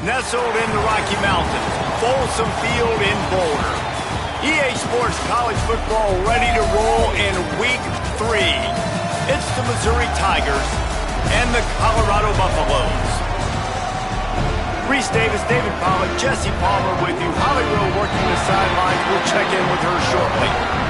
nestled in the Rocky Mountains, Folsom Field in Boulder. EA Sports College Football ready to roll in Week 3. It's the Missouri Tigers and the Colorado Buffaloes. Reese Davis, David Pollack, Jesse Palmer with you. Holly Rowe working the sidelines. We'll check in with her shortly.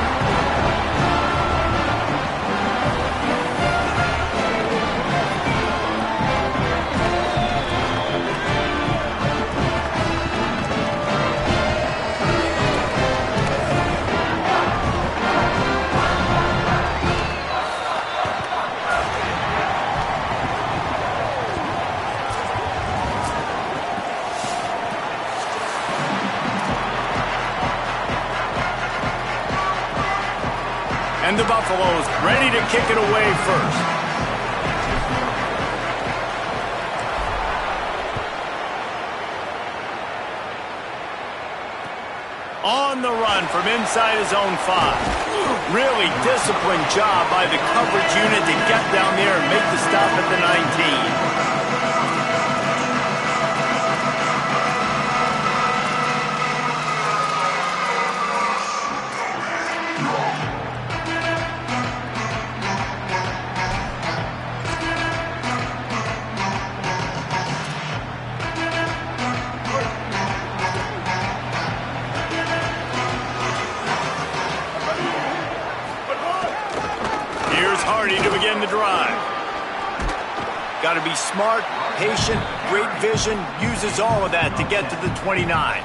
And the Buffaloes ready to kick it away first. On the run from inside his own 5. Really disciplined job by the coverage unit to get down there and make the stop at the 19. Hardy to begin the drive. Got to be smart, patient, great vision, uses all of that to get to the 29.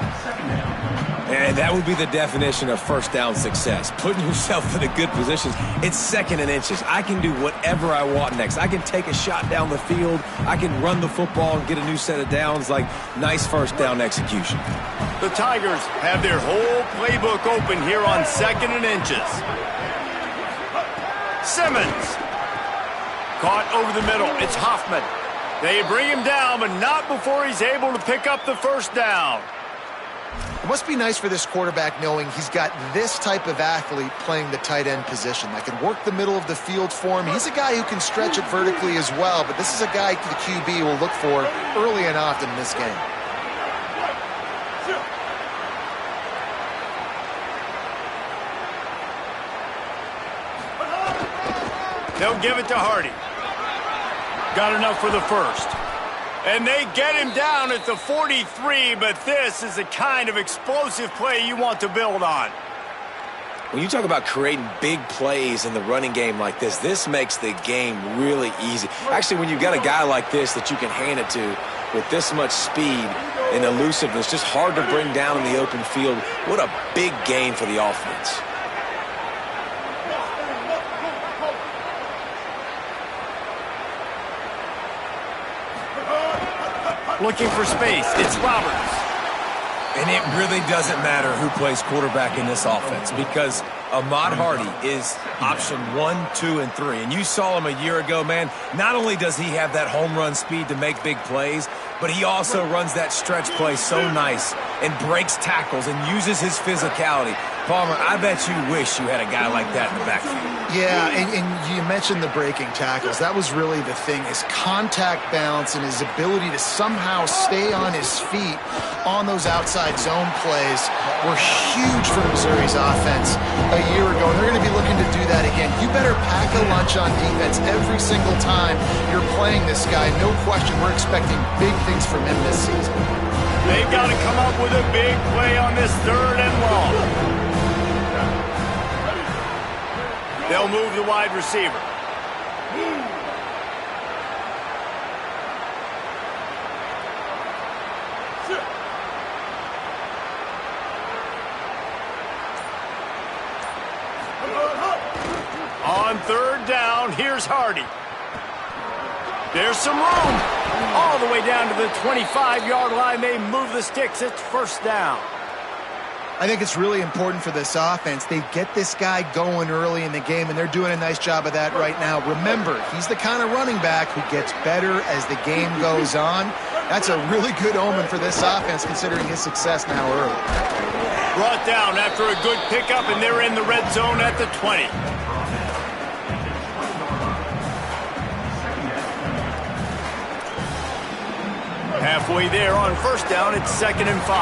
And that would be the definition of first down success. Putting yourself in a good position. It's 2nd and inches. I can do whatever I want next. I can take a shot down the field. I can run the football and get a new set of downs. Like, nice first down execution. The Tigers have their whole playbook open here on 2nd and inches. Simmons. Caught over the middle. It's Hoffman. They bring him down, but not before he's able to pick up the first down. It must be nice for this quarterback knowing he's got this type of athlete playing the tight end position. That can work the middle of the field for him. He's a guy who can stretch it vertically as well, but this is a guy the QB will look for early and often in this game. They'll give it to Hardy. Got enough for the first. And they get him down at the 43, but this is the kind of explosive play you want to build on. When you talk about creating big plays in the running game like this makes the game really easy. Actually, when you've got a guy like this that you can hand it to with this much speed and elusiveness, just hard to bring down in the open field, what a big game for the offense. Looking for space. It's Roberts. And it really doesn't matter who plays quarterback in this offense because Ahmad Hardy is option 1, 2, and 3. And you saw him a year ago, man. Not only does he have that home run speed to make big plays, but he also runs that stretch play so nice and breaks tackles and uses his physicality. Palmer, I bet you wish you had a guy like that in the backfield. Yeah, and you mentioned the breaking tackles. That was really the thing. His contact balance and his ability to somehow stay on his feet on those outside zone plays were huge for Missouri's offense a year ago. And they're going to be looking to do that again. You better pack a lunch on defense every single time you're playing this guy. No question, we're expecting big things from him this season. They've got to come up with a big play on this 3rd and long. They'll move the wide receiver. On 3rd down, here's Hardy. There's some room. All the way down to the 25-yard line. They move the sticks. It's 1st down. I think it's really important for this offense. They get this guy going early in the game, and they're doing a nice job of that right now. Remember, he's the kind of running back who gets better as the game goes on. That's a really good omen for this offense, considering his success now early. Brought down after a good pickup, and they're in the red zone at the 20. Halfway there on first down, it's 2nd and 5.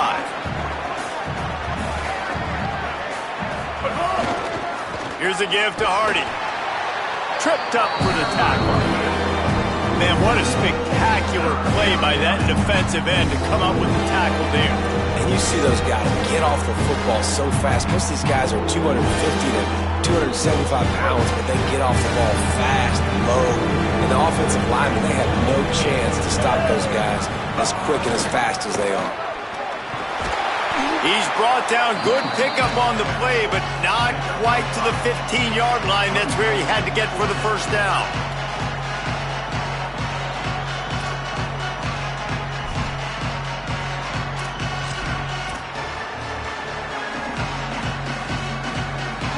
Here's a give to Hardy. Tripped up for the tackle. Man, what a spectacular play by that defensive end to come up with the tackle there. And you see those guys get off the football so fast. Most of these guys are 250 to 275 pounds, but they get off the ball fast, low. And the offensive linemen, they have no chance to stop those guys as quick and as fast as they are. He's brought down, good pickup on the play, but not quite to the 15-yard line. That's where he had to get for the first down.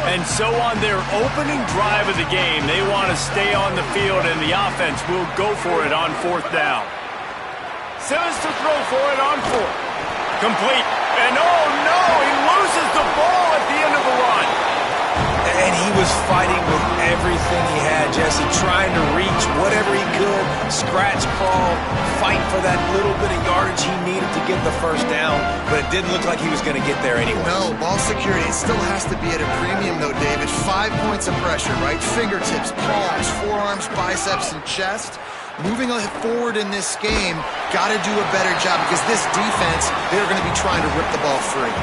And so on their opening drive of the game, they want to stay on the field, and the offense will go for it on 4th down. Simmons to throw for it on 4th. Complete. And oh no, he loses the ball at the end of the run. And he was fighting with everything he had, Jesse, trying to reach whatever he could, scratch, crawl, fight for that little bit of yardage he needed to get the first down, but it didn't look like he was going to get there anyway. No, ball security, it still has to be at a premium though, David. 5 points of pressure, right? Fingertips, palms, forearms, biceps, and chest. Moving forward in this game, got to do a better job because this defense, they're going to be trying to rip the ball free.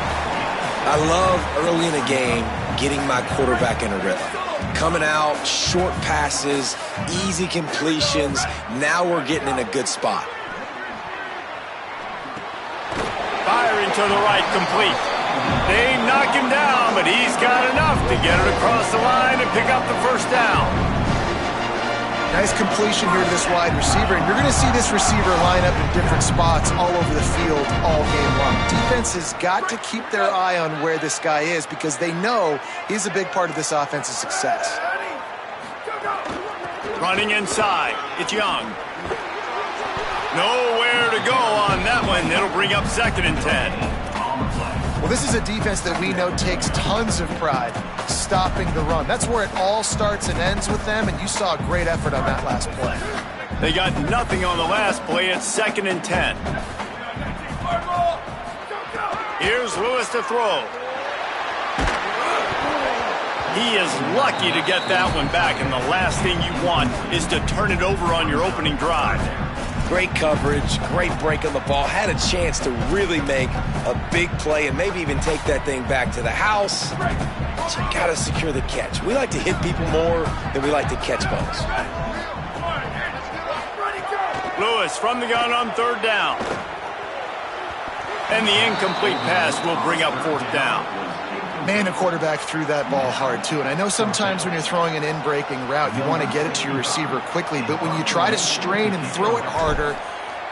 I love early in a game getting my quarterback in a rhythm. Coming out, short passes, easy completions. Now we're getting in a good spot. Firing to the right, complete. They knock him down, but he's got enough to get it across the line and pick up the first down. Nice completion here to this wide receiver, and you're going to see this receiver line up in different spots all over the field all game long. Defense has got to keep their eye on where this guy is because they know he's a big part of this offense's success. Running inside, it's Young. Nowhere to go on that one. It'll bring up 2nd and 10. Well, this is a defense that we know takes tons of pride stopping the run. That's where it all starts and ends with them, and you saw a great effort on that last play. They got nothing on the last play. It's 2nd and 10. Here's Lewis to throw. He is lucky to get that one back, and the last thing you want is to turn it over on your opening drive. Great coverage, great break on the ball. Had a chance to really make a big play and maybe even take that thing back to the house. But you got to secure the catch. We like to hit people more than we like to catch balls. Lewis from the gun on 3rd down. And the incomplete pass will bring up 4th down. Man, the quarterback threw that ball hard, too. And I know sometimes when you're throwing an in-breaking route, you want to get it to your receiver quickly. But when you try to strain and throw it harder,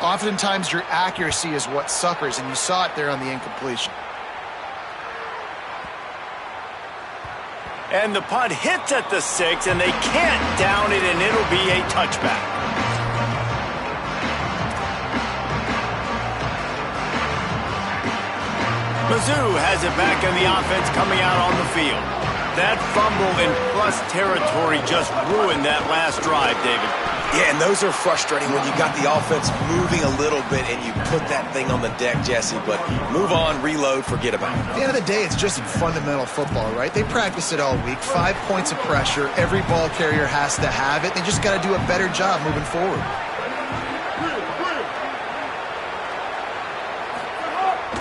oftentimes your accuracy is what suffers. And you saw it there on the incompletion. And the punt hits at the 6, and they can't down it, and it'll be a touchback. Mizzou has it back in the offense coming out on the field. That fumble in plus territory just ruined that last drive, David. Yeah, and those are frustrating when you got the offense moving a little bit and you put that thing on the deck, Jesse. But move on, reload, forget about it. At the end of the day, it's just fundamental football, right? They practice it all week. 5 points of pressure. Every ball carrier has to have it. They just got to do a better job moving forward.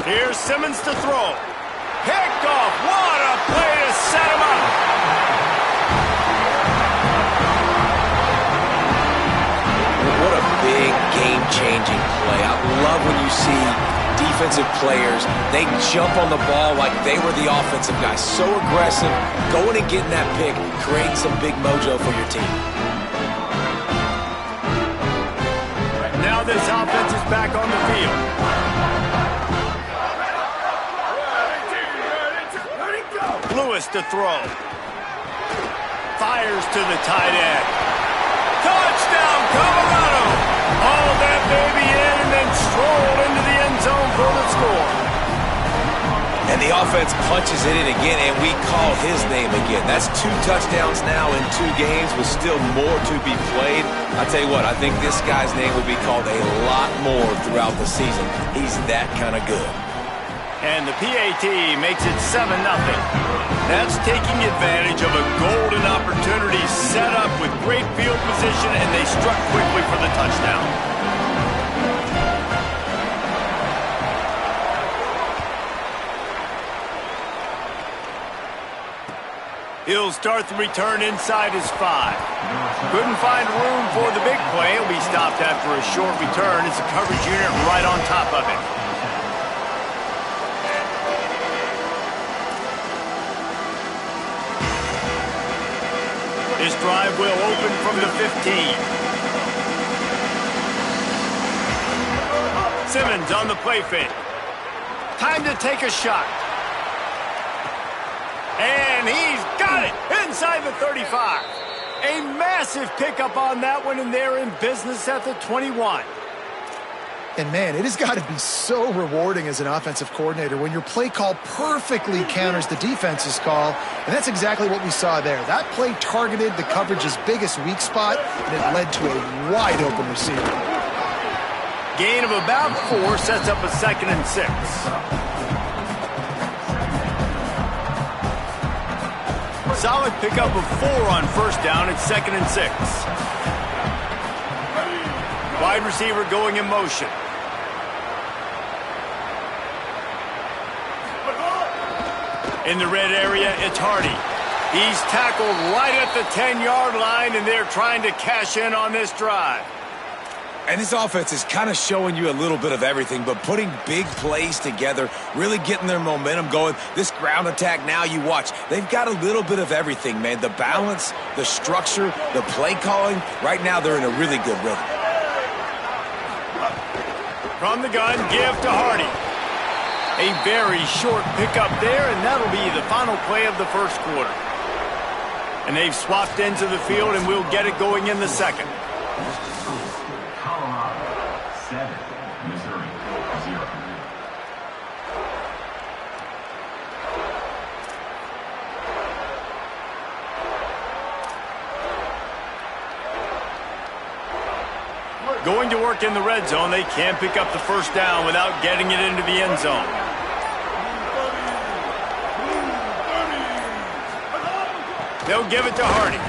Here's Simmons to throw. Picked off. What a play to set him up. What a big game-changing play. I love when you see defensive players, they jump on the ball like they were the offensive guys. So aggressive, going and getting that pick, creating some big mojo for your team. Now this offense is back on the field. Lewis to throw. Fires to the tight end. Touchdown, Colorado! Hauled that baby in and then strolled into the end zone for the score. And the offense punches it in again, and we call his name again. That's 2 touchdowns now in 2 games with still more to be played. I tell you what, I think this guy's name will be called a lot more throughout the season. He's that kind of good. And the PAT makes it 7-0. That's taking advantage of a golden opportunity set up with great field position, and they struck quickly for the touchdown. He'll start the return inside his 5. Couldn't find room for the big play. He'll be stopped after a short return. It's a coverage unit right on top of it. This drive will open from the 15. Simmons on the play fake. Time to take a shot. And he's got it inside the 35. A massive pickup on that one, and they're in business at the 21. And, man, it has got to be so rewarding as an offensive coordinator when your play call perfectly counters the defense's call, and that's exactly what we saw there. That play targeted the coverage's biggest weak spot, and it led to a wide-open receiver. Gain of about 4 sets up a 2nd and 6. Solid pickup of 4 on 1st down. It's 2nd and 6. Wide receiver going in motion. In the red area, it's Hardy. He's tackled right at the 10-yard line, and they're trying to cash in on this drive. And this offense is kind of showing you a little bit of everything, but putting big plays together, really getting their momentum going. This ground attack now, you watch. They've got a little bit of everything, man. The balance, the structure, the play calling. Right now, they're in a really good rhythm. From the gun, give to Hardy. A very short pickup there, and that'll be the final play of the 1st quarter. And they've swapped into the field, and we'll get it going in the 2nd. Going to work in the red zone. They can't pick up the 1st down without getting it into the end zone. They'll give it to Hardy.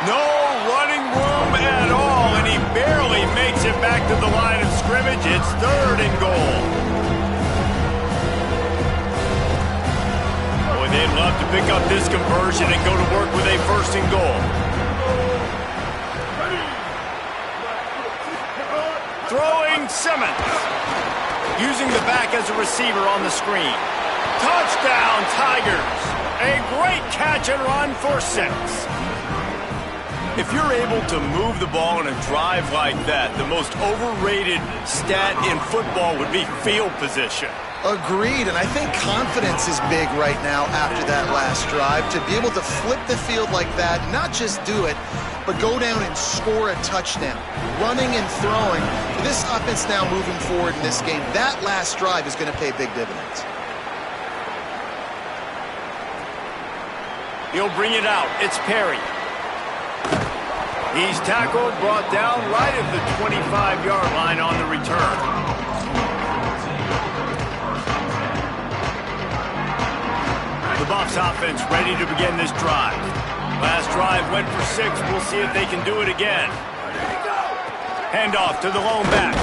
No running room at all, and he barely makes it back to the line of scrimmage. It's 3rd and goal. Boy, they'd love to pick up this conversion and go to work with a 1st and goal. Throwing Simmons. Using the back as a receiver on the screen. Touchdown, Tigers. A great catch and run for 6. If you're able to move the ball in a drive like that, the most overrated stat in football would be field position. Agreed, and I think confidence is big right now after that last drive. To be able to flip the field like that, not just do it, but go down and score a touchdown. Running and throwing. This offense now moving forward in this game, that last drive is going to pay big dividends. He'll bring it out. It's Perry. He's tackled, brought down right at the 25-yard line on the return. The Buffs offense ready to begin this drive. Last drive went for 6. We'll see if they can do it again. Handoff to the lone back.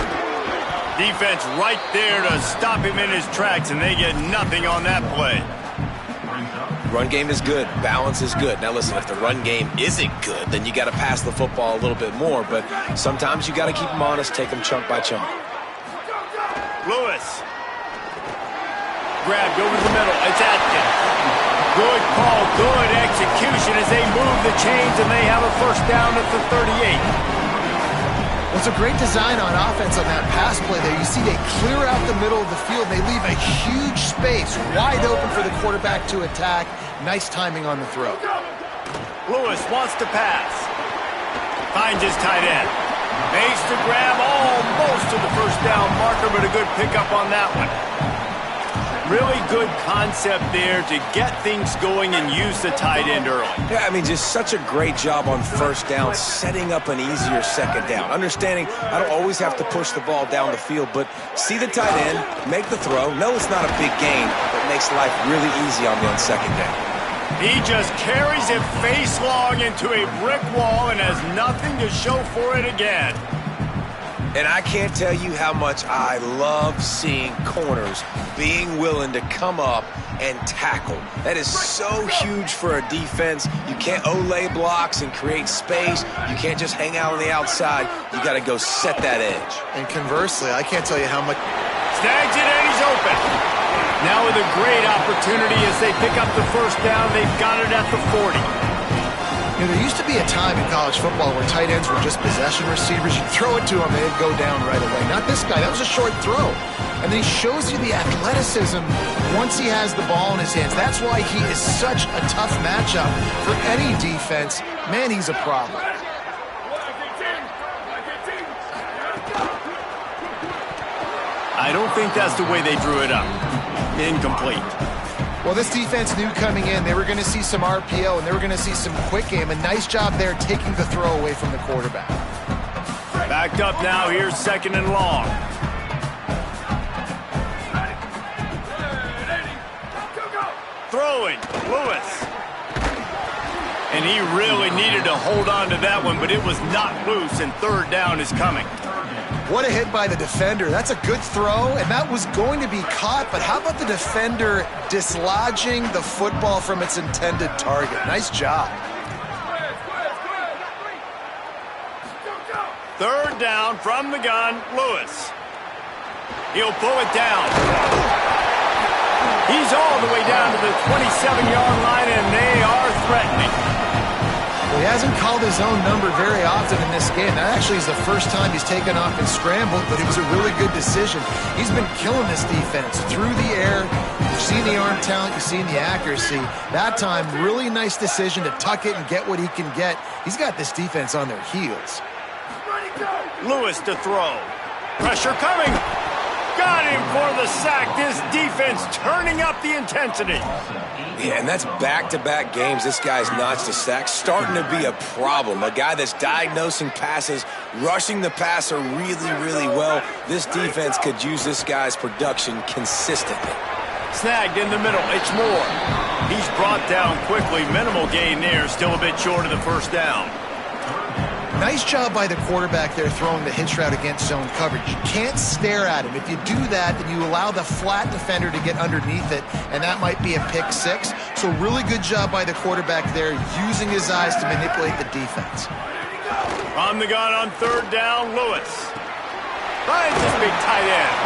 Defense right there to stop him in his tracks, and they get nothing on that play. Run game is good. Balance is good. Now, listen, if the run game isn't good, then you got to pass the football a little bit more. But sometimes you got to keep them honest, take them chunk by chunk. Lewis. Grabbed over the middle. It's Atkins. Good call, good execution as they move the chains, and they have a 1st down at the 38. Well, it's a great design on offense on that pass play there. You see they clear out the middle of the field. They leave a huge space wide open for the quarterback to attack. Nice timing on the throw. Lewis wants to pass. Finds his tight end. Makes the grab almost to the 1st down marker, but a good pickup on that one. really good concept there to get things going and use the tight end early. Yeah, I mean, just such a great job on first down, setting up an easier second down. Understanding I don't always have to push the ball down the field, but see the tight end, make the throw. No, it's not a big gain, but makes life really easy on me on second down. He just carries it face long into a brick wall and has nothing to show for it again. And I can't tell you how much I love seeing corners being willing to come up and tackle. That is so huge for a defense. You can't olay blocks and create space. You can't just hang out on the outside. You got to go set that edge. And conversely, I can't tell you how much... Snags it and he's open. Now with a great opportunity as they pick up the first down. They've got it at the 40. You know, there used to be a time in college football where tight ends were just possession receivers. You throw it to them, they'd go down right away. Not this guy. That was a short throw. And then he shows you the athleticism once he has the ball in his hands. That's why he is such a tough matchup for any defense. Man, he's a problem. I don't think that's the way they drew it up. Incomplete. Well, this defense knew coming in they were going to see some RPO and they were going to see some quick game. A nice job there taking the throw away from the quarterback. Backed up now. Here's second and long. Throwing. Lewis. And he really needed to hold on to that one, but it was not loose, and third down is coming. What a hit by the defender. That's a good throw, and that was going to be caught, but how about the defender dislodging the football from its intended target? Nice job. Third down from the gun, Lewis. He'll pull it down. He's all the way down to the 27-yard line, and they are threatening. Well, he hasn't called his own number very often in this game. That actually is the first time he's taken off and scrambled, but it was a really good decision. He's been killing this defense through the air. You've seen the arm talent, you've seen the accuracy. That time, really nice decision to tuck it and get what he can get. He's got this defense on their heels. Lewis to throw. Pressure coming. Got him for the sack. This defense turning up the intensity. Yeah, and that's back-to-back games this guy's notched a sack. Starting to be a problem. A guy that's diagnosing passes, rushing the passer really, really well. This defense could use this guy's production consistently. Snagged in the middle. It's Moore. He's brought down quickly. Minimal gain there. Still a bit short of the first down. Nice job by the quarterback there throwing the hitch route against zone coverage. You can't stare at him. If you do that, then you allow the flat defender to get underneath it, and that might be a pick six. So really good job by the quarterback there, using his eyes to manipulate the defense. On the gun on third down, Lewis. Finds his big tight end.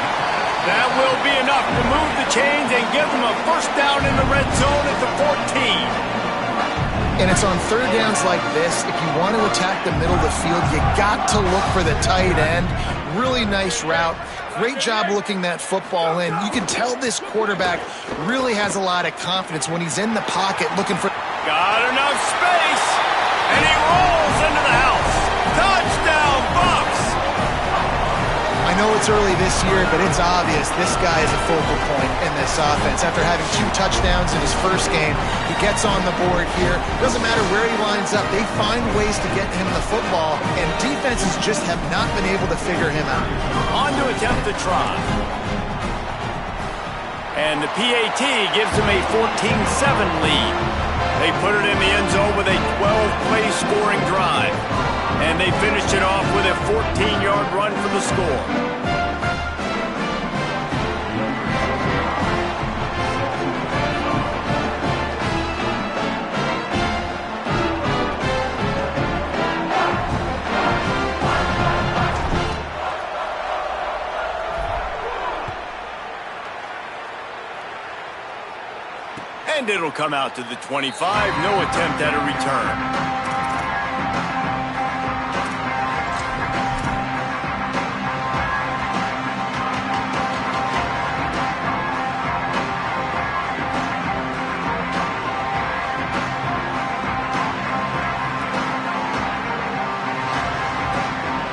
That will be enough to move the chains and give them a first down in the red zone at the 14. And it's on third downs like this, if you want to attack the middle of the field, you got to look for the tight end. Really nice route. Great job looking that football in. You can tell this quarterback really has a lot of confidence when he's in the pocket looking for... Got enough space, and he rolls into the house. Touchdown, Bucs! I know it's early this year, but it's obvious this guy is a focal point in this offense. After having 2 touchdowns in his first game, he gets on the board here. Doesn't matter where he lines up. They find ways to get him the football, and defenses just have not been able to figure him out. On to attempt the try. And the PAT gives him a 14-7 lead. They put it in the end zone with a 12-play scoring drive. And they finished it off with a 14-yard run for the score. And it'll come out to the 25. No attempt at a return.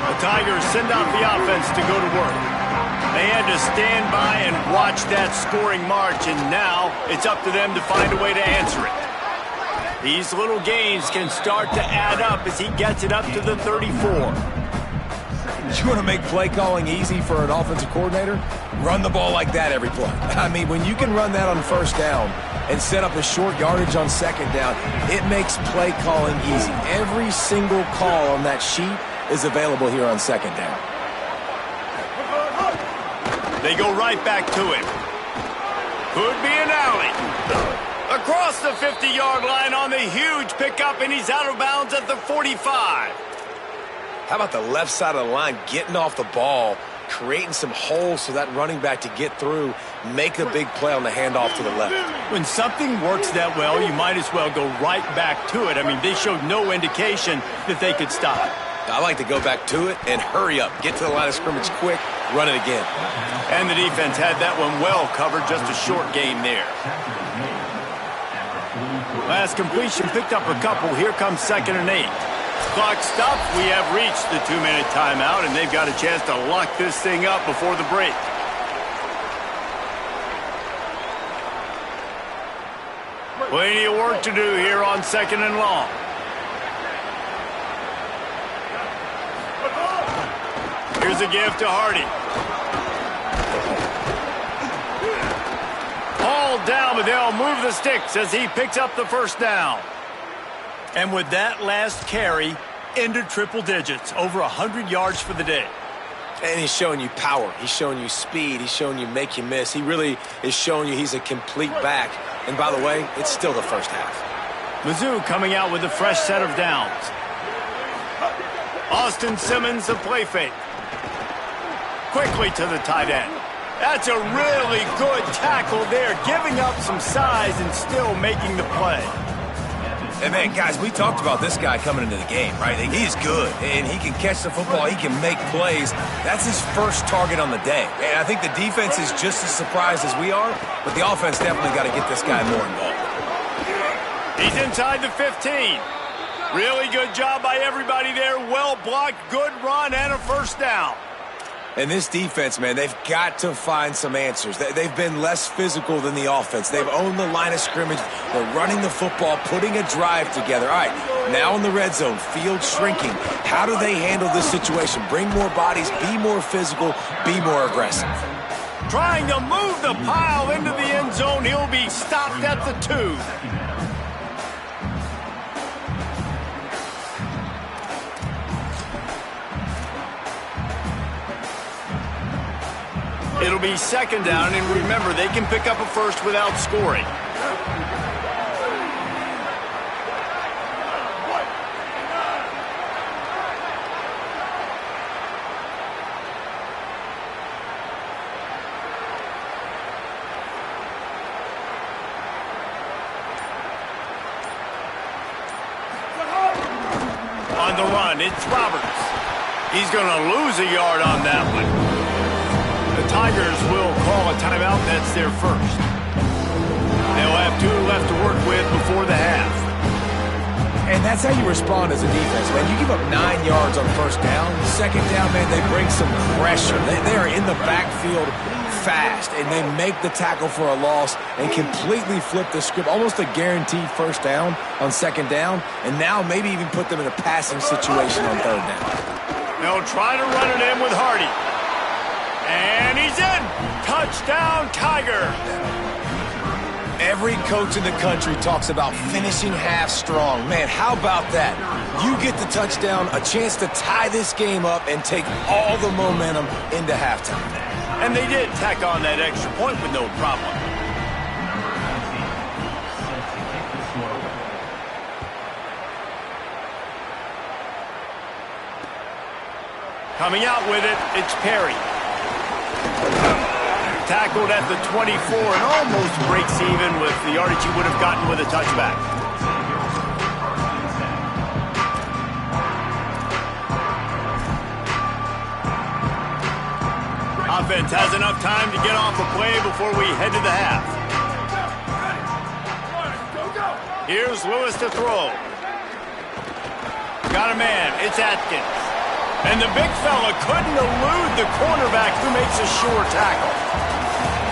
The Tigers send out the offense to go to work. They had to stand by and watch that scoring march, and now it's up to them to find a way to answer it. These little gains can start to add up as he gets it up to the 34. You want to make play calling easy for an offensive coordinator? Run the ball like that every play. I mean, when you can run that on first down and set up a short yardage on second down, it makes play calling easy. Every single call on that sheet is available here on second down. They go right back to him. Could be an alley. Across the 50-yard line on the huge pickup, and he's out of bounds at the 45. How about the left side of the line getting off the ball, creating some holes for that running back to get through, make a big play on the handoff to the left. When something works that well, you might as well go right back to it. I mean, they showed no indication that they could stop. I like to go back to it and hurry up. Get to the line of scrimmage quick, run it again. And the defense had that one well covered, just a short game there. Last completion picked up a couple. Here comes 2nd and 8. Clock stops. We have reached the 2-minute timeout, and they've got a chance to lock this thing up before the break. Plenty of work to do here on 2nd and long. Here's a give to Hardy. Hauled down, but they'll move the sticks as he picks up the first down. And with that last carry, into triple digits, over 100 yards for the day. And he's showing you power. He's showing you speed. He's showing you make you miss. He really is showing you he's a complete back. And by the way, it's still the first half. Mizzou coming out with a fresh set of downs. Austin Simmons, the play fake. Quickly to the tight end. That's a really good tackle there, giving up some size and still making the play. And, man, guys, we talked about this guy coming into the game, right? He's good, and he can catch the football. He can make plays. That's his first target on the day. And I think the defense is just as surprised as we are, but the offense definitely got to get this guy more involved. He's inside the 15. Really good job by everybody there. Well blocked, good run, and a first down. And this defense, man, they've got to find some answers. They've been less physical than the offense. They've owned the line of scrimmage. They're running the football, putting a drive together. All right, now in the red zone, field shrinking. How do they handle this situation? Bring more bodies, be more physical, be more aggressive. Trying to move the pile into the end zone. He'll be stopped at the 2. It'll be 2nd down, and remember, they can pick up a first without scoring. On the run, it's Roberts. He's going to lose a yard on that one. The Tigers will call a timeout. That's their first. They'll have 2 left to work with before the half. And that's how you respond as a defense, man. You give up 9 yards on first down. Second down, man, they bring some pressure. They are in the backfield fast, and they make the tackle for a loss and completely flip the script. Almost a guaranteed first down on second down, and now maybe even put them in a passing situation on third down. They'll try to run it in with Hardy. And he's in! Touchdown, Tiger! Every coach in the country talks about finishing half strong. Man, how about that? You get the touchdown, a chance to tie this game up and take all the momentum into halftime. And they did tack on that extra point with no problem. Coming out with it, it's Perry. Tackled at the 24 and almost breaks even with the yardage he would have gotten with a touchback. Offense has enough time to get off a play before we head to the half. Here's Lewis to throw. Got a man. It's Atkins. And the big fella couldn't elude the cornerback who makes a sure tackle.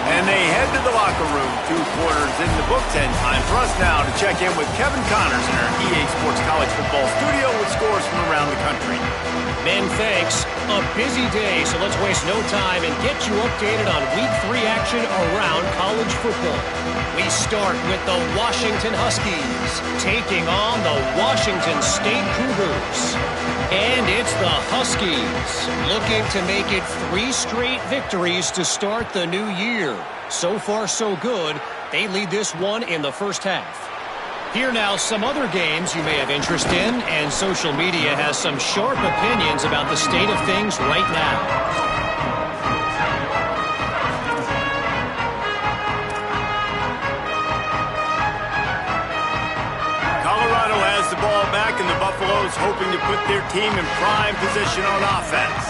And they head to the locker room. 2 quarters in the book, 10 time for us now to check in with Kevin Connors in our EA Sports College Football studio with scores from around the country. Men, thanks. A busy day, so let's waste no time and get you updated on Week 3 action around college football. We start with the Washington Huskies taking on the Washington State Cougars. And it's the Huskies looking to make it 3 straight victories to start the new year. So far, so good. They lead this one in the first half. Here now, some other games you may have interest in, and social media has some sharp opinions about the state of things right now. Colorado has the ball back, and the Buffaloes hoping to put their team in prime position on offense.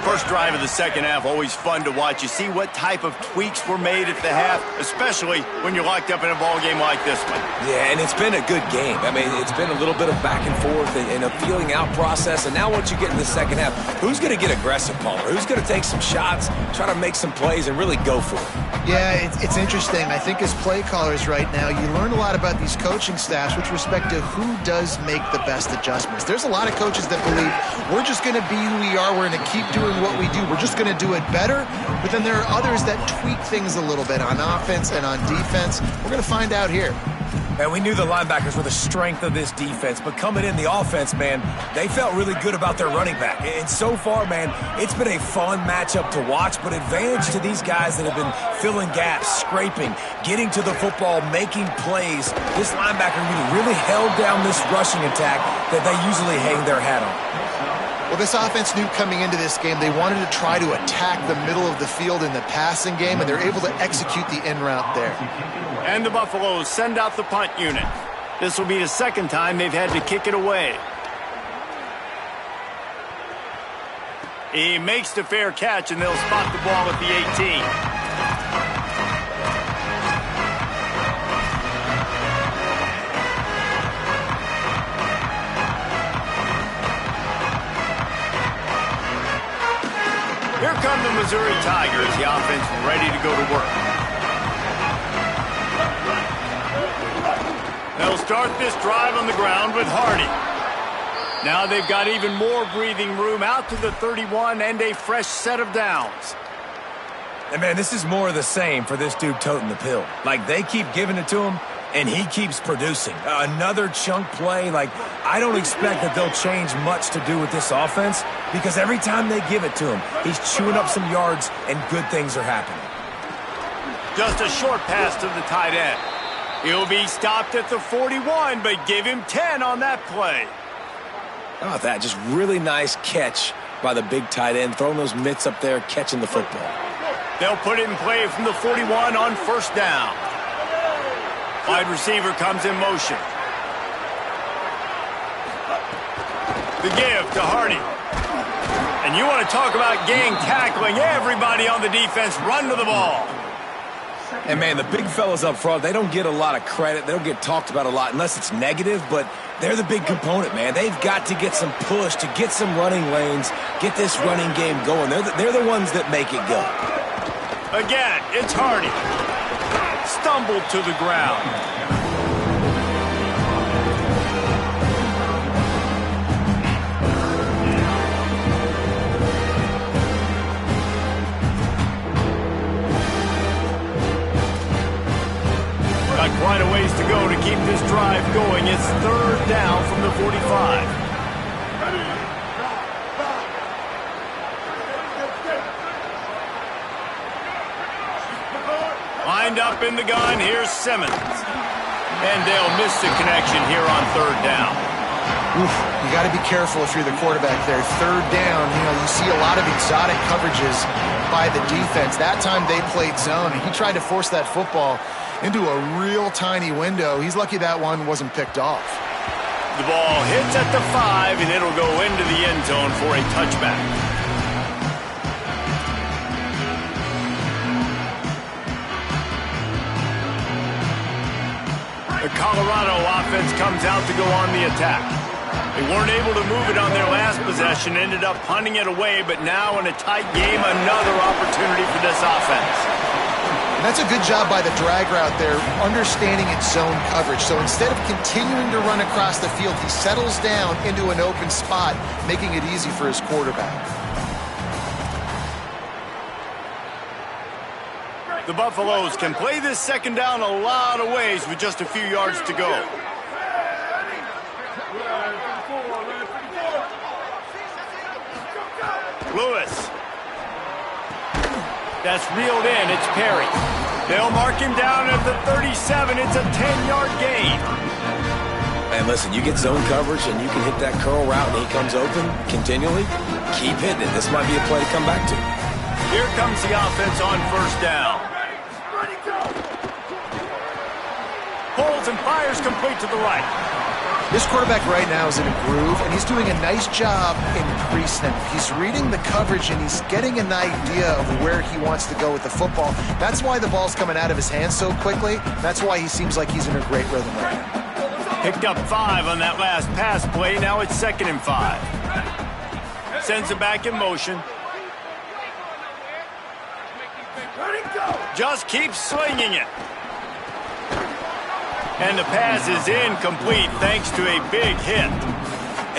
First drive of the second half, always fun to watch. You see what type of tweaks were made at the half, especially when you're locked up in a ball game like this one. Yeah, and it's been a good game. I mean, it's been a little bit of back and forth and a feeling out process. And now once you get in the second half, who's going to get aggressive, Palmer? Who's going to take some shots, try to make some plays, and really go for it? Yeah, it's interesting. I think as play callers right now, you learn a lot about these coaching staffs with respect to who does make the best adjustments. There's a lot of coaches that believe we're just going to be who we are. We're going to keep doing what we do. We're just going to do it better. But then there are others that tweak things a little bit on offense and on defense. We're going to find out here. And we knew the linebackers were the strength of this defense, but coming in the offense, man, they felt really good about their running back. And so far, man, it's been a fun matchup to watch, but advantage to these guys that have been filling gaps, scraping, getting to the football, making plays. This linebacker really held down this rushing attack that they usually hang their hat on. Well, this offense knew coming into this game they wanted to try to attack the middle of the field in the passing game, and they're able to execute the in route there. And the Buffaloes send out the punt unit. This will be the second time they've had to kick it away. He makes the fair catch, and they'll spot the ball at the 18. Here come the Missouri Tigers, the offense ready to go to work. They'll start this drive on the ground with Hardy. Now they've got even more breathing room out to the 31 and a fresh set of downs. And, man, this is more of the same for this dude toting the pill. Like, they keep giving it to him, and he keeps producing. Another chunk play. Like, I don't expect that they'll change much to do with this offense because every time they give it to him, he's chewing up some yards and good things are happening. Just a short pass to the tight end. He'll be stopped at the 41, but give him 10 on that play. Oh, that just really nice catch by the big tight end, throwing those mitts up there, catching the football. They'll put it in play from the 41 on first down. Wide receiver comes in motion. The give to Hardy. And you want to talk about gang tackling. Everybody on the defense run to the ball. And, man, the big fellas up front, they don't get a lot of credit. They don't get talked about a lot unless it's negative, but they're the big component, man. They've got to get some push, to get some running lanes, get this running game going. They're the ones that make it go. Again, it's Hardy. Stumbled to the ground. Got quite a ways to go to keep this drive going. It's third down from the 45. Lined up in the gun, here's Simmons. And they'll miss the connection here on third down. Oof, you got to be careful if you're the quarterback there. Third down, you see a lot of exotic coverages by the defense. That time they played zone, and he tried to force that football into a real tiny window. He's lucky that one wasn't picked off. The ball hits at the 5, and it'll go into the end zone for a touchback. The Colorado offense comes out to go on the attack. They weren't able to move it on their last possession, ended up punting it away, but now in a tight game, another opportunity for this offense. And that's a good job by the drag route there, understanding its zone coverage. So instead of continuing to run across the field, he settles down into an open spot, making it easy for his quarterback. The Buffaloes can play this second down a lot of ways with just a few yards to go. Lewis. That's reeled in. It's Perry. They'll mark him down at the 37. It's a 10-yard gain. And listen, you get zone coverage and you can hit that curl route and he comes open continually. Keep hitting it. This might be a play to come back to. Here comes the offense on first down. Pulls and fires complete to the right. This quarterback right now is in a groove, and he's doing a nice job in pre-snap. He's reading the coverage, and he's getting an idea of where he wants to go with the football. That's why the ball's coming out of his hands so quickly. That's why he seems like he's in a great rhythm right now. Picked up 5 on that last pass play. Now it's 2nd and 5. Sends it back in motion. Just keeps slinging it. And the pass is incomplete thanks to a big hit.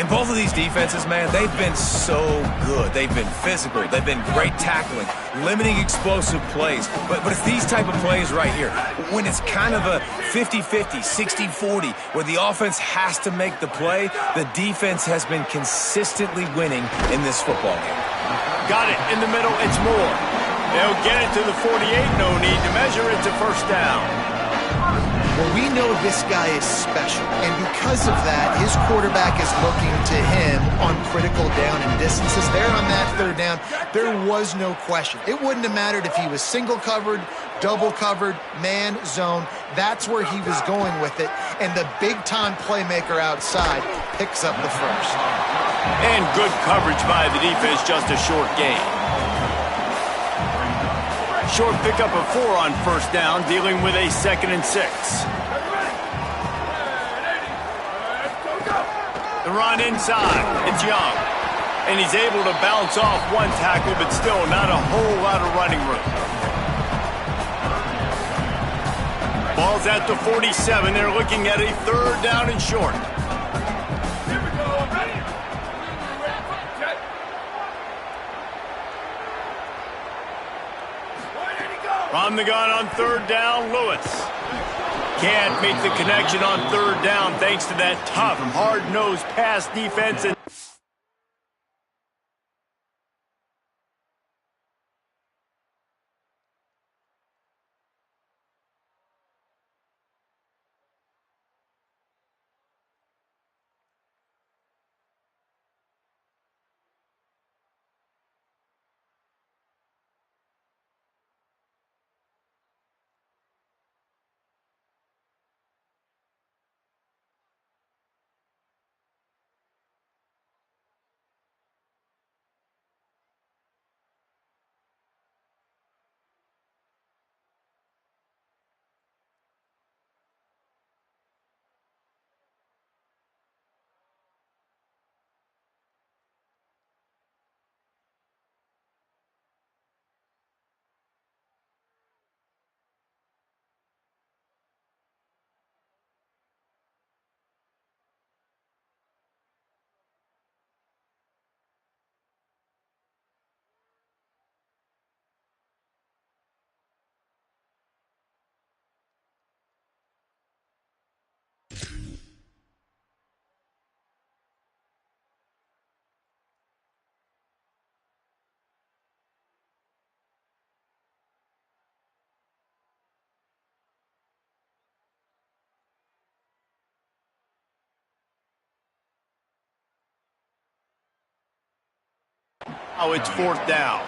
And both of these defenses, man, they've been so good. They've been physical. They've been great tackling, limiting explosive plays. But it's these type of plays right here, when it's kind of a 50-50, 60-40, where the offense has to make the play, the defense has been consistently winning in this football game. Got it in the middle. It's Moore. They'll get it to the 48. No need to measure it to first down. Well, we know this guy is special, and because of that, his quarterback is looking to him on critical down and distances. There on that third down, there was no question. It wouldn't have mattered if he was single covered, double covered, man, zone. That's where he was going with it, and the big-time playmaker outside picks up the first. And good coverage by the defense, just a short gain. Short pickup of 4 on first down, dealing with a 2nd and 6. The run inside. It's Young. And he's able to bounce off one tackle, but still not a whole lot of running room. Ball's at the 47. They're looking at a 3rd down and short. From the gun on 3rd down, Lewis. Can't make the connection on 3rd down thanks to that tough, hard-nosed pass defense. Now it's 4th down.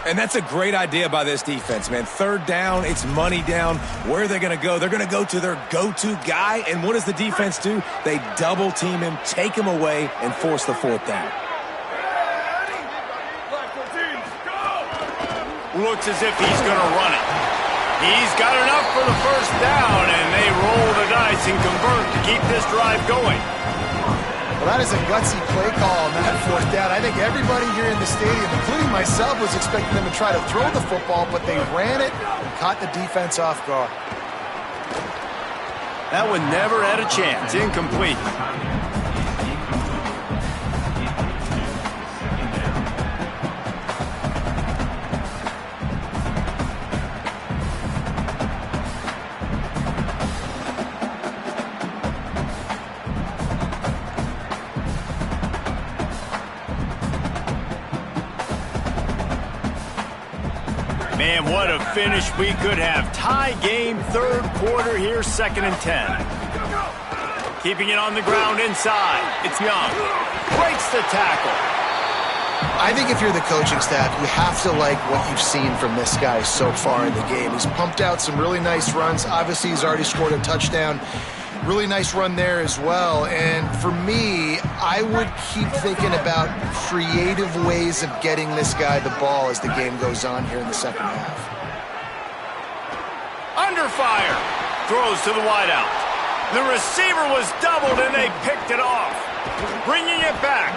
And that's a great idea by this defense, man. 3rd down, it's money down. Where are they going to go? They're going to go to their go-to guy. And what does the defense do? They double-team him, take him away, and force the 4th down. Looks as if he's going to run it. He's got enough for the first down, and they roll the dice and convert to keep this drive going. Well, that is a gutsy play call on that fourth down. I think everybody here in the stadium, including myself, was expecting them to try to throw the football, but they ran it and caught the defense off guard. That one never had a chance. Incomplete. Man, what a finish we could have. Tie game, third quarter here, 2nd and 10. Keeping it on the ground inside. It's Young. Breaks the tackle. I think if you're the coaching staff, you have to like what you've seen from this guy so far in the game. He's pumped out some really nice runs. Obviously, he's already scored a touchdown. Really nice run there as well. And for me, I would keep thinking about creative ways of getting this guy the ball as the game goes on here in the second half. Under fire. Throws to the wideout. The receiver was doubled and they picked it off. Bringing it back.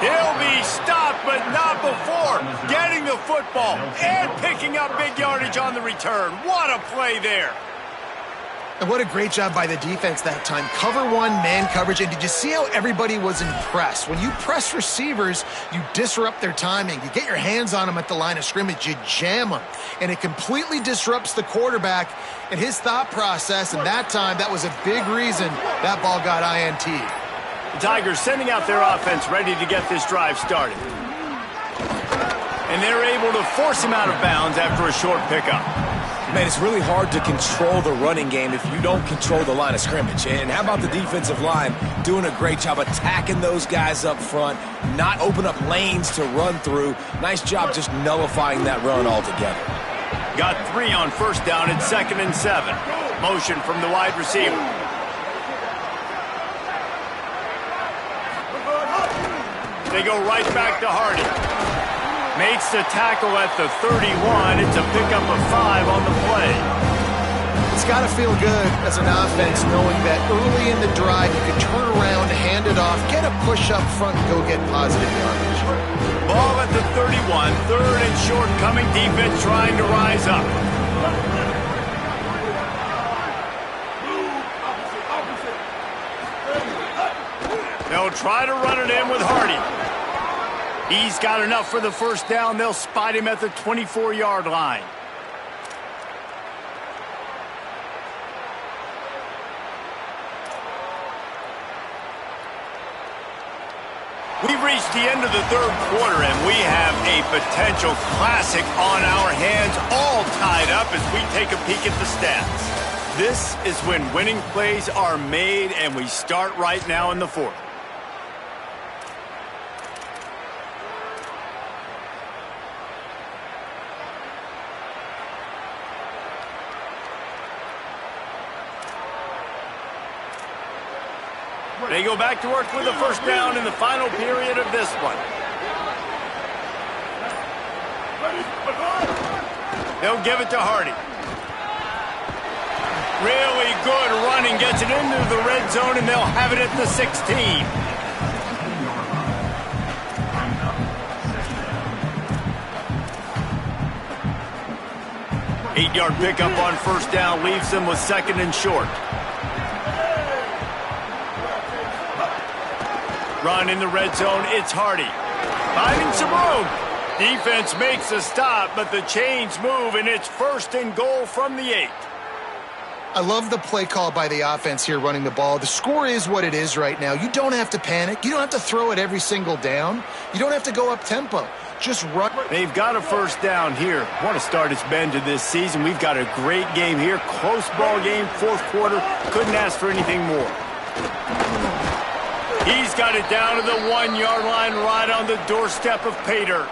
He'll be stopped, but not before getting the football and picking up big yardage on the return. What a play there. And what a great job by the defense that time. Cover one, man coverage. And did you see how everybody was impressed? When you press receivers, you disrupt their timing. You get your hands on them at the line of scrimmage. You jam them. And it completely disrupts the quarterback and his thought process. And that time, that was a big reason that ball got INT'd. The Tigers sending out their offense ready to get this drive started. And they're able to force him out of bounds after a short pickup. Man, it's really hard to control the running game if you don't control the line of scrimmage. And how about the defensive line doing a great job attacking those guys up front, not open up lanes to run through. Nice job just nullifying that run altogether. Got 3 on first down at 2nd and 7. Motion from the wide receiver. They go right back to Hardy. Makes the tackle at the 31. It's a pickup of 5 on the play. It's got to feel good as an offense knowing that early in the drive you can turn around, hand it off, get a push up front, and go get positive yardage. Ball at the 31. 3rd and short, coming defense trying to rise up. They'll try to run it in with Hardy. He's got enough for the first down. They'll spot him at the 24-yard line. We've reached the end of the third quarter, and we have a potential classic on our hands, all tied up as we take a peek at the stats. This is when winning plays are made, and we start right now in the fourth. They go back to work with the first down in the final period of this one. They'll give it to Hardy. Really good running, gets it into the red zone, and they'll have it at the 16. Eight-yard pickup on first down leaves them with 2nd and short. Run in the red zone, it's Hardy. Finding some room. Defense makes a stop, but the chains move, and it's 1st and goal from the 8. I love the play call by the offense here running the ball. The score is what it is right now. You don't have to panic. You don't have to throw it every single down. You don't have to go up tempo. Just run. They've got a first down here. What a start it's been to this season. We've got a great game here. Close ball game, fourth quarter. Couldn't ask for anything more. He's got it down to the 1-yard line right on the doorstep of Pater.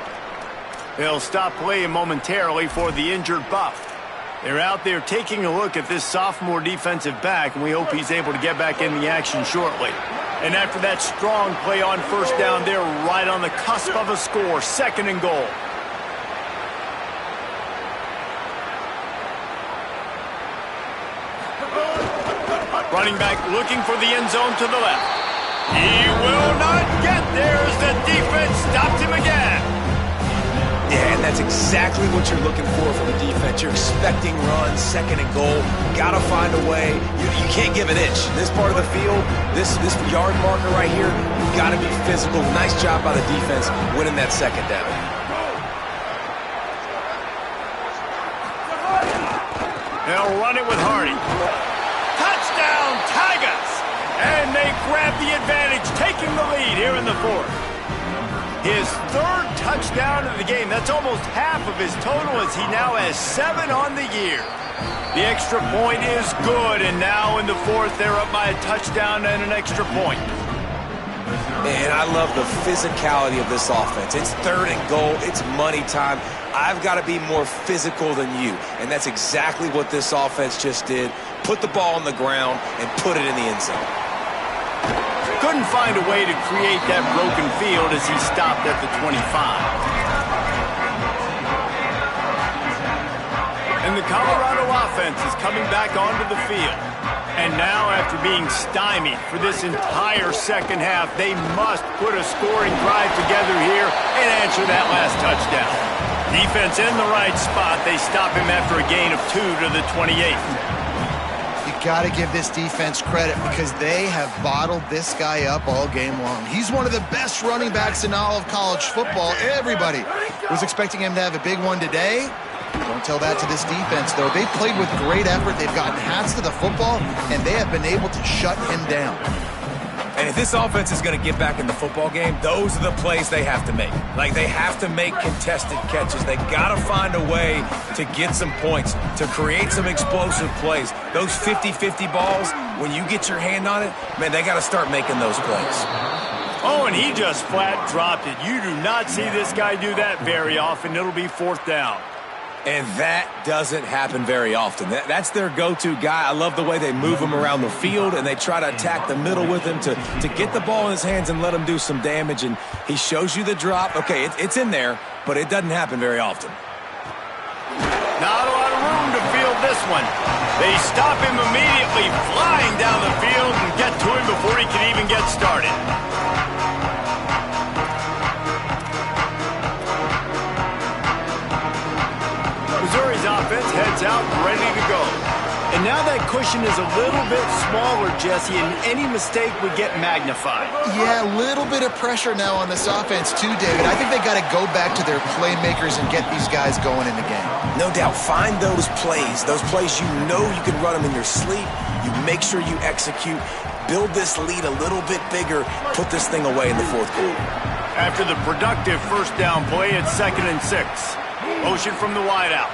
They'll stop playing momentarily for the injured Buff. They're out there taking a look at this sophomore defensive back, and we hope he's able to get back in the action shortly. And after that strong play on first down, they're right on the cusp of a score, 2nd and goal. Running back looking for the end zone to the left. He will not get there as the defense stopped him again. Yeah, and that's exactly what you're looking for from the defense. You're expecting runs, second and goal. Got to find a way. You can't give an inch. This part of the field, this yard marker right here, you've got to be physical. Nice job by the defense winning that second down. They'll run it with Hardy. Touchdown, Tigers! And they grab the advantage, taking the lead here in the fourth. His third touchdown of the game. That's almost half of his total as he now has 7 on the year. The extra point is good, and now in the fourth, they're up by a touchdown and an extra point. And I love the physicality of this offense. It's third and goal. It's money time. I've got to be more physical than you. And that's exactly what this offense just did. Put the ball on the ground and put it in the end zone. Couldn't find a way to create that broken field as he stopped at the 25. And the Colorado offense is coming back onto the field. And now, after being stymied for this entire second half, they must put a scoring drive together here and answer that last touchdown. Defense in the right spot. They stop him after a gain of 2 to the 28th. Got to give this defense credit because they have bottled this guy up all game long. He's one of the best running backs in all of college football. Everybody was expecting him to have a big one today. Don't tell that to this defense, though. They played with great effort. They've gotten hats to the football, and they have been able to shut him down. And if this offense is going to get back in the football game, those are the plays they have to make. Like, they have to make contested catches. They got to find a way to get some points, to create some explosive plays. Those 50-50 balls, when you get your hand on it, man, they got to start making those plays. Oh, and he just flat dropped it. You do not see this guy do that very often. It'll be fourth down. And that doesn't happen very often. That's their go-to guy. I love the way they move him around the field, and they try to attack the middle with him to get the ball in his hands and let him do some damage. And he shows you the drop. Okay, it's in there, but it doesn't happen very often. Not a lot of room to field this one. They stop him immediately, flying down the field, and get to him before he can even get started. Missouri's offense heads out, ready to go. And now that cushion is a little bit smaller, Jesse, and any mistake would get magnified. Yeah, a little bit of pressure now on this offense too, David. I think they got to go back to their playmakers and get these guys going in the game. No doubt. Find those plays you know you can run them in your sleep. You make sure you execute. Build this lead a little bit bigger. Put this thing away in the fourth quarter. After the productive first down play, it's 2nd and 6. Motion from the wideout.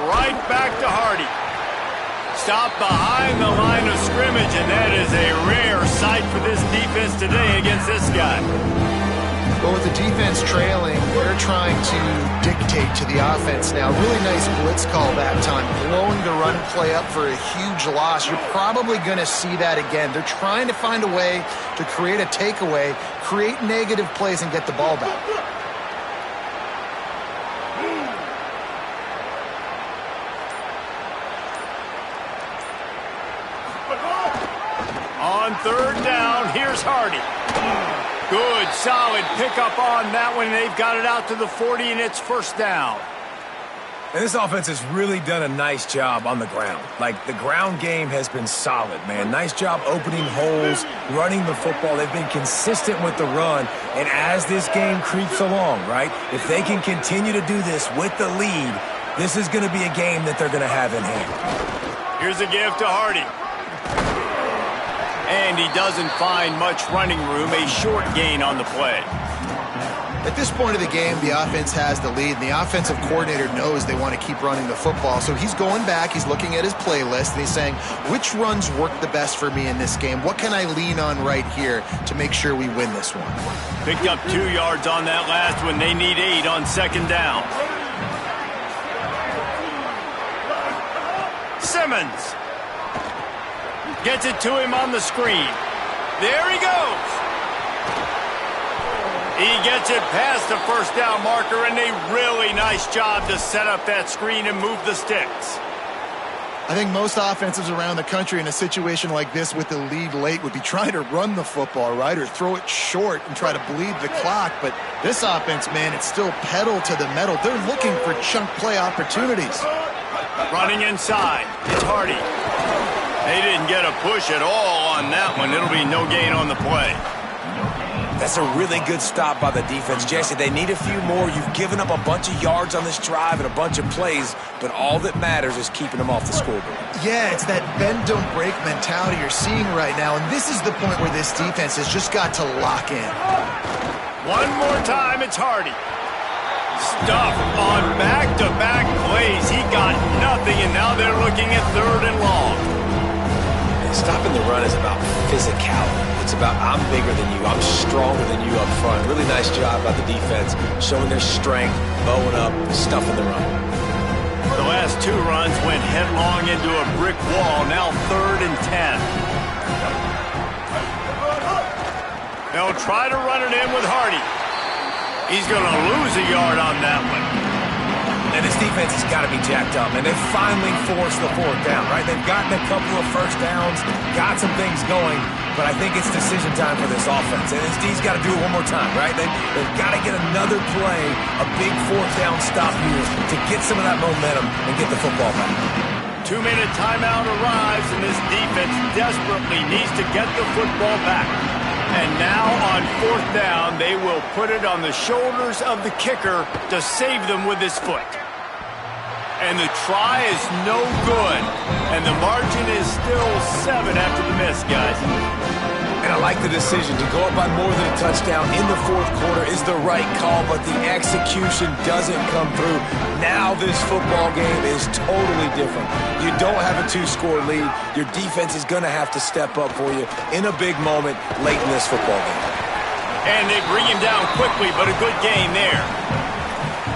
Right back to Hardy. Stop behind the line of scrimmage, and that is a rare sight for this defense today against this guy. But with the defense trailing, they're trying to dictate to the offense now. Really nice blitz call that time, blowing the run play up for a huge loss. You're probably going to see that again. They're trying to find a way to create a takeaway, create negative plays, and get the ball back. On third down, here's Hardy. Good, solid pickup on that one. They've got it out to the 40, and it's first down. And this offense has really done a nice job on the ground. Like, the ground game has been solid, man. Nice job opening holes, running the football. They've been consistent with the run. And as this game creeps along, right, if they can continue to do this with the lead, this is going to be a game that they're going to have in hand. Here's a give to Hardy. And he doesn't find much running room, a short gain on the play. At this point of the game, the offense has the lead, and the offensive coordinator knows they want to keep running the football. So he's going back, he's looking at his playlist, and he's saying, which runs work the best for me in this game? What can I lean on right here to make sure we win this one? Picked up 2 yards on that last one. They need 8 on second down. Simmons gets it to him on the screen. There he goes. He gets it past the first down marker, and a really nice job to set up that screen and move the sticks. I think most offenses around the country in a situation like this with the lead late would be trying to run the football, right, or throw it short and try to bleed the clock. But this offense, man, it's still pedal to the metal. They're looking for chunk play opportunities. Running inside, it's Hardy. They didn't get a push at all on that one. It'll be no gain on the play. That's a really good stop by the defense, Jesse. They need a few more. You've given up a bunch of yards on this drive and a bunch of plays, but all that matters is keeping them off the scoreboard. Yeah, it's that bend, don't break mentality you're seeing right now, and this is the point where this defense has just got to lock in. One more time, it's Hardy. Stuff on back-to-back plays. He got nothing, and now they're looking at 3rd and long. Stopping the run is about physicality. It's about I'm bigger than you, I'm stronger than you up front. Really nice job by the defense, showing their strength, bowing up, stuffing the run. The last 2 runs went headlong into a brick wall, now 3rd and 10. They'll try to run it in with Hardy. He's going to lose a yard on that one. And this defense has got to be jacked up, and they've finally forced the 4th down, right? They've gotten a couple of first downs, got some things going, but I think it's decision time for this offense. And this D's got to do it one more time, right? They've got to get another play, a big 4th down stop here to get some of that momentum and get the football back. 2-minute timeout arrives, and this defense desperately needs to get the football back. And now on 4th down, they will put it on the shoulders of the kicker to save them with his foot. And the try is no good. And the margin is still 7 after the miss, guys. And I like the decision to go up by more than a touchdown in the 4th quarter is the right call, but the execution doesn't come through. Now this football game is totally different. You don't have a 2-score lead. Your defense is going to have to step up for you in a big moment late in this football game. And they bring him down quickly, but a good gain there.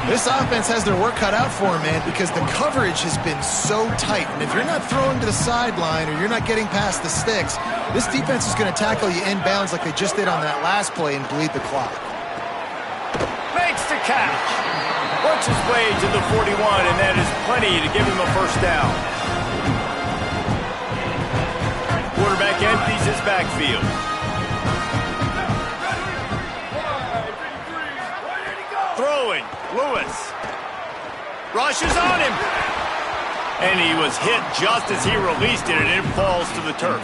This offense has their work cut out for them, man, because the coverage has been so tight. And if you're not throwing to the sideline or you're not getting past the sticks, this defense is going to tackle you inbounds like they just did on that last play and bleed the clock. Makes the catch. Works his way to the 41, and that is plenty to give him a first down. Quarterback empties his backfield. Throwing, Lewis. Rushes on him. And he was hit just as he released it, and it falls to the turf.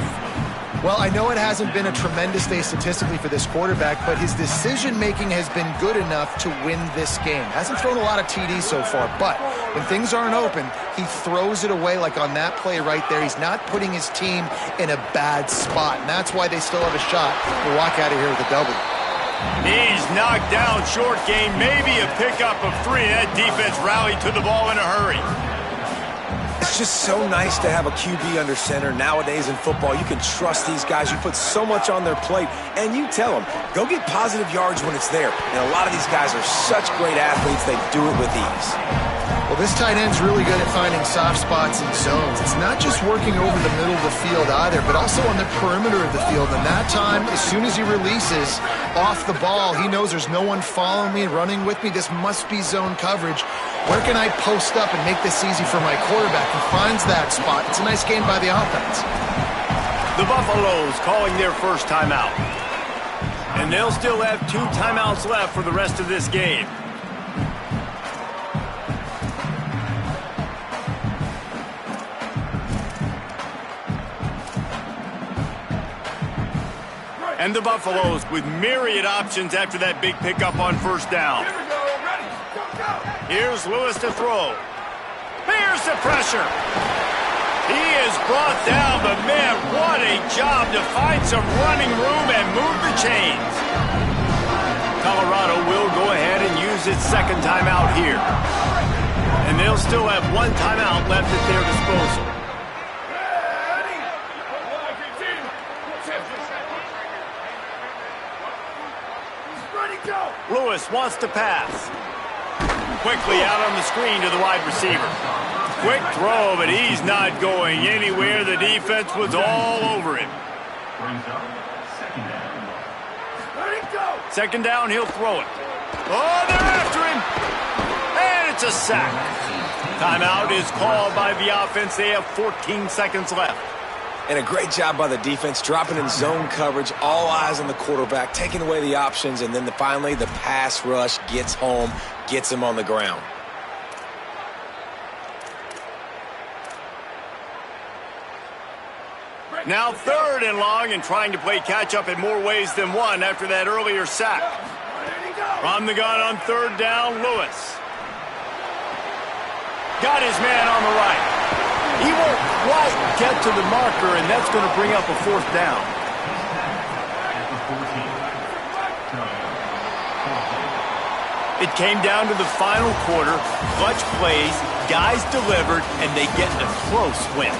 Well, I know it hasn't been a tremendous day statistically for this quarterback, but his decision-making has been good enough to win this game. Hasn't thrown a lot of TDs so far, but when things aren't open, he throws it away like on that play right there. He's not putting his team in a bad spot, and that's why they still have a shot to walk out of here with a W. He's knocked down, short game, maybe a pickup of 3. That defense rallied to the ball in a hurry. It's just so nice to have a QB under center. Nowadays in football, you can trust these guys. You put so much on their plate, and you tell them, go get positive yards when it's there. And a lot of these guys are such great athletes, they do it with ease. Well, this tight end's really good at finding soft spots and zones. It's not just working over the middle of the field either, but also on the perimeter of the field. And that time, as soon as he releases off the ball, he knows there's no one following me, running with me. This must be zone coverage. Where can I post up and make this easy for my quarterback? He finds that spot. It's a nice game by the offense. The Buffaloes calling their first timeout. And they'll still have 2 timeouts left for the rest of this game. And the Buffaloes with myriad options after that big pickup on first down. Here's Lewis to throw. Here's the pressure. He is brought down, but man, what a job to find some running room and move the chains. Colorado will go ahead and use its second timeout here. And they'll still have 1 timeout left at their disposal. Lewis wants to pass. Quickly out on the screen to the wide receiver. Quick throw, but he's not going anywhere. The defense was all over him. Second down, he'll throw it. Oh, they're after him. And That's a sack. Timeout is called by the offense. They have 14 seconds left. And a great job by the defense, dropping in zone coverage, all eyes on the quarterback, taking away the options, and then finally the pass rush gets home, gets him on the ground. Now 3rd and long, and trying to play catch-up in more ways than one after that earlier sack. From the gun on 3rd down, Lewis. Got his man on the right. He won't quite get to the marker, and that's going to bring up a 4th down. It came down to the final quarter. Clutch plays, guys delivered, and they get a close win.